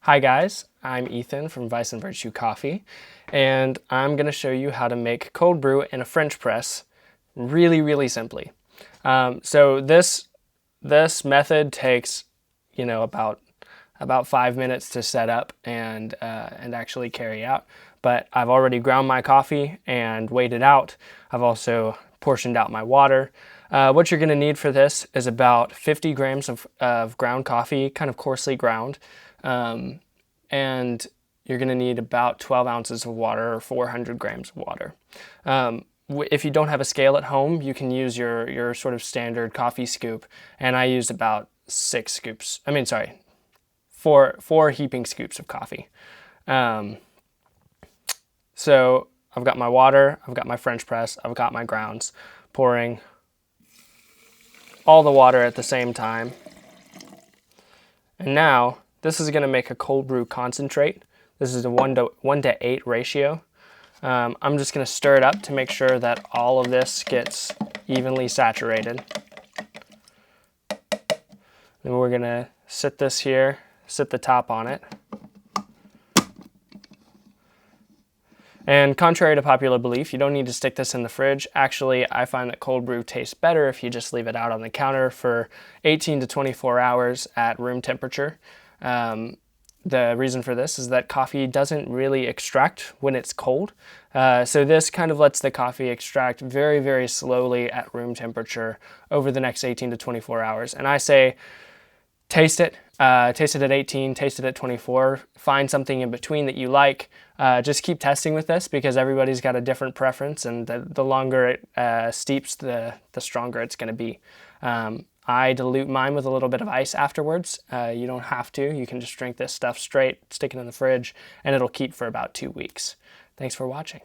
Hi guys, I'm Ethan from Vice and Virtue Coffee, and I'm going to show you how to make cold brew in a French press really simply. So this method takes, about 5 minutes to set up and actually carry out. But I've already ground my coffee and weighed it out. I've also portioned out my water. What you're going to need for this is about 50 grams of ground coffee, kind of coarsely ground. And you're going to need about 12 ounces of water or 400 grams of water. If you don't have a scale at home, you can use your sort of standard coffee scoop. And I used about four heaping scoops of coffee. So I've got my water, I've got my French press, I've got my grounds, pouring all the water at the same time. And now this is going to make a cold brew concentrate. This is a 1 to 8 ratio. I'm just going to stir it up to make sure that all of this gets evenly saturated. Then we're going to sit this here, sit the top on it. And contrary to popular belief, you don't need to stick this in the fridge. Actually, I find that cold brew tastes better if you just leave it out on the counter for 18 to 24 hours at room temperature. The reason for this is that coffee doesn't really extract when it's cold. So this kind of lets the coffee extract very slowly at room temperature over the next 18 to 24 hours. And I say, taste it at 18, taste it at 24, find something in between that you like. Just keep testing with this because everybody's got a different preference, and the longer it steeps, the stronger it's going to be. I dilute mine with a little bit of ice afterwards. You don't have to. You can just drink this stuff straight, stick it in the fridge, and it'll keep for about 2 weeks. Thanks for watching.